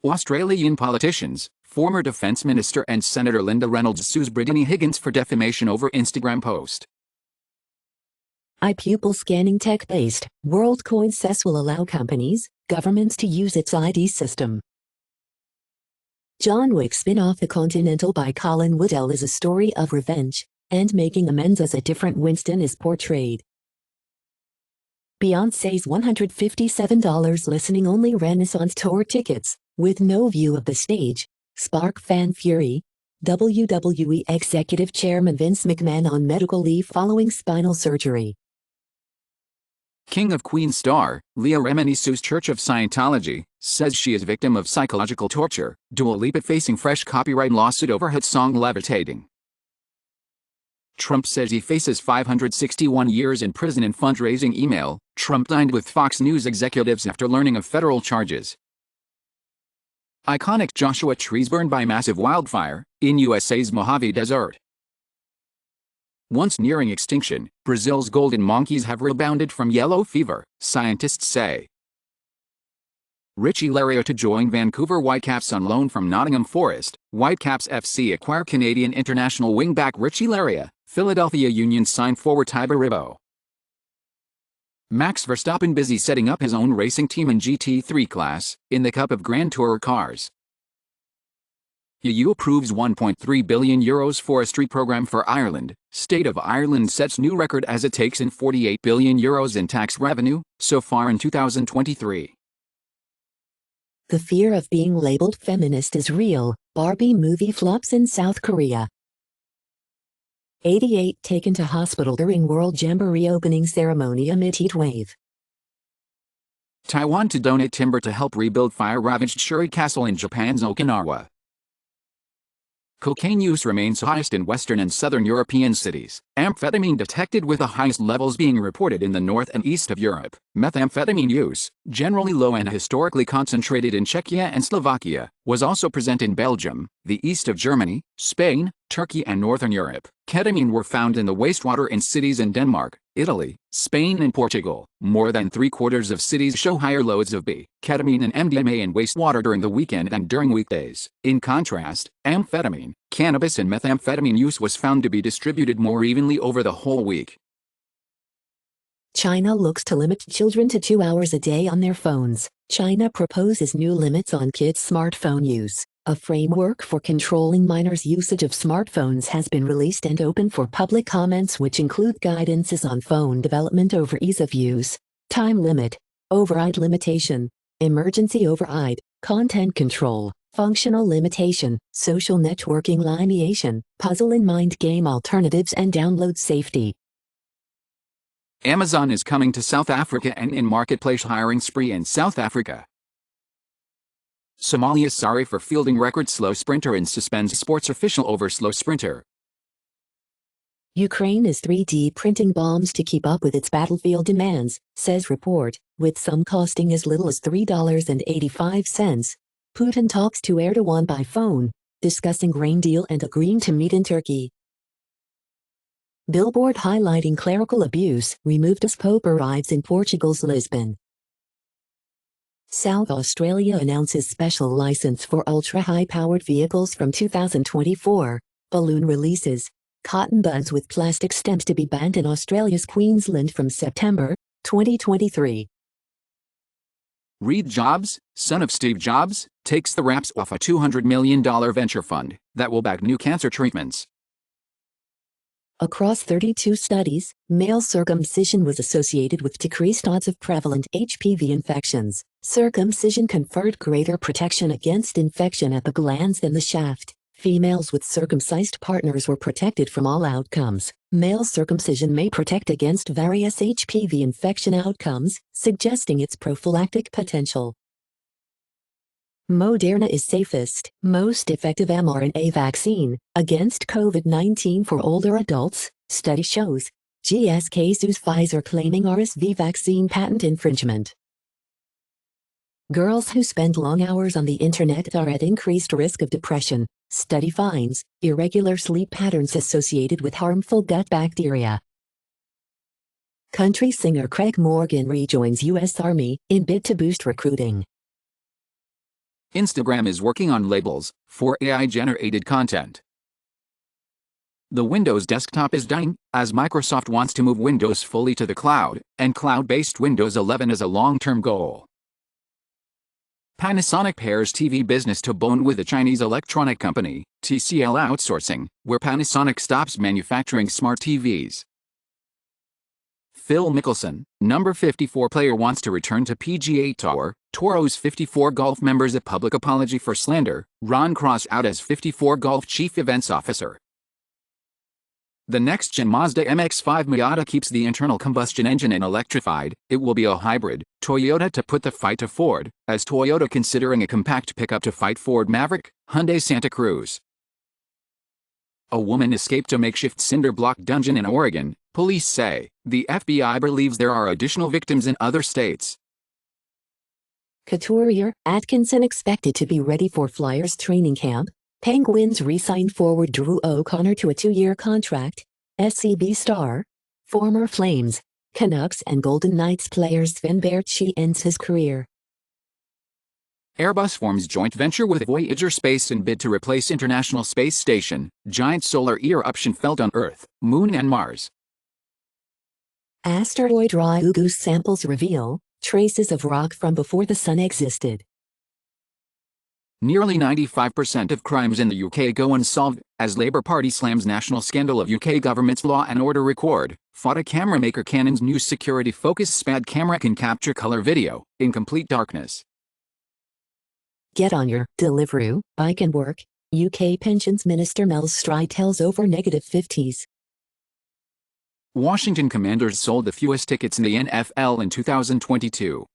Australian politicians, former Defence Minister and Senator Linda Reynolds sues Brittany Higgins for defamation over Instagram post. iPupil scanning tech-based, WorldCoin says will allow companies, governments to use its ID system. John Wick spin-off The Continental by Colin Woodell is a story of revenge, and making amends as a different Winston is portrayed. Beyoncé's $157 listening-only Renaissance tour tickets, with no view of the stage, spark fan fury. WWE Executive Chairman Vince McMahon on medical leave following spinal surgery. King of Queens star, Leah Remini sues Church of Scientology, says she is victim of psychological torture. Dua Lipa facing fresh copyright lawsuit over hit song Levitating. Trump says he faces 561 years in prison in fundraising email. Trump dined with Fox News executives after learning of federal charges. Iconic Joshua trees burned by massive wildfire in USA's Mojave Desert. Once nearing extinction, Brazil's golden monkeys have rebounded from yellow fever, scientists say. Richie Laryea to join Vancouver Whitecaps on loan from Nottingham Forest. Whitecaps FC acquire Canadian international wingback Richie Laryea. Philadelphia Union sign forward Tiber Ribbo. Max Verstappen busy setting up his own racing team in GT3 class, in the Cup of Grand Tourer cars. EU approves €1.3 billion forestry program for Ireland. State of Ireland sets new record as it takes in €48 billion in tax revenue, so far in 2023. The fear of being labeled feminist is real. Barbie movie flops in South Korea. 88 taken to hospital during World Jamboree opening ceremony amid heat wave. Taiwan to donate timber to help rebuild fire-ravaged Shuri Castle in Japan's Okinawa. Cocaine use remains highest in Western and Southern European cities. Amphetamine detected with the highest levels being reported in the north and east of Europe. Methamphetamine use, generally low and historically concentrated in Czechia and Slovakia, was also present in Belgium, the east of Germany, Spain, Turkey and northern Europe. Ketamine were found in the wastewater in cities in Denmark, Italy, Spain and Portugal. More than 3/4 of cities show higher loads of ketamine and MDMA in wastewater during the weekend than during weekdays. In contrast, amphetamine, cannabis and methamphetamine use was found to be distributed more evenly over the whole week. China looks to limit children to 2 hours a day on their phones. China proposes new limits on kids' smartphone use. A framework for controlling minors' usage of smartphones has been released and open for public comments, which include guidances on phone development over ease of use, time limit, override limitation, emergency override, content control, functional limitation, social networking lineation, puzzle and mind game alternatives and download safety. Amazon is coming to South Africa and in marketplace hiring spree in South Africa. Somalia sorry for fielding record slow sprinter and suspends sports official over slow sprinter. Ukraine is 3D printing bombs to keep up with its battlefield demands, says report, with some costing as little as $3.85. Putin talks to Erdogan by phone, discussing grain deal and agreeing to meet in Turkey. Billboard highlighting clerical abuse, removed as Pope arrives in Portugal's Lisbon. South Australia announces special license for ultra-high-powered vehicles from 2024. Balloon releases. Cotton buds with plastic stems to be banned in Australia's Queensland from September 2023. Reed Jobs, son of Steve Jobs, takes the wraps off a $200 million venture fund that will back new cancer treatments. Across 32 studies, male circumcision was associated with decreased odds of prevalent HPV infections. Circumcision conferred greater protection against infection at the glands than the shaft. Females with circumcised partners were protected from all outcomes. Male circumcision may protect against various HPV infection outcomes, suggesting its prophylactic potential. Moderna is safest, most effective mRNA vaccine against COVID-19 for older adults, study shows. GSK sues Pfizer claiming RSV vaccine patent infringement. Girls who spend long hours on the internet are at increased risk of depression, study finds. Irregular sleep patterns associated with harmful gut bacteria. Country singer Craig Morgan rejoins U.S. Army in bid to boost recruiting. Instagram is working on labels for AI-generated content. The Windows desktop is dying, as Microsoft wants to move Windows fully to the cloud, and cloud-based Windows 11 is a long-term goal. Panasonic pairs TV business to bone with the Chinese electronic company, TCL Outsourcing, where Panasonic stops manufacturing smart TVs. Phil Mickelson, number 54 player, wants to return to PGA Tour. Toro's 54 Golf members a public apology for slander. Ron Cross out as 54 Golf chief events officer. The next-gen Mazda MX-5 Miata keeps the internal combustion engine and electrified. It will be a hybrid. Toyota to put the fight to Ford, as Toyota considering a compact pickup to fight Ford Maverick, Hyundai Santa Cruz. A woman escaped a makeshift cinder block dungeon in Oregon, police say. The FBI believes there are additional victims in other states. Couturier, Atkinson expected to be ready for Flyers training camp. Penguins re-signed forward Drew O'Connor to a 2-year contract. SCB star, former Flames, Canucks and Golden Knights player Sven Bärtschi ends his career. Airbus forms joint venture with Voyager Space in bid to replace International Space Station. Giant solar eruption felt on Earth, Moon and Mars. Asteroid Ryugu samples reveal traces of rock from before the sun existed. Nearly 95% of crimes in the UK go unsolved, as Labour Party slams national scandal of UK government's law and order record. Photo camera maker Canon's new security-focused SPAD camera can capture color video in complete darkness. Get on your Deliveroo bike and work. UK Pensions Minister Mel Stride tells over -50s. Washington Commanders sold the fewest tickets in the NFL in 2022.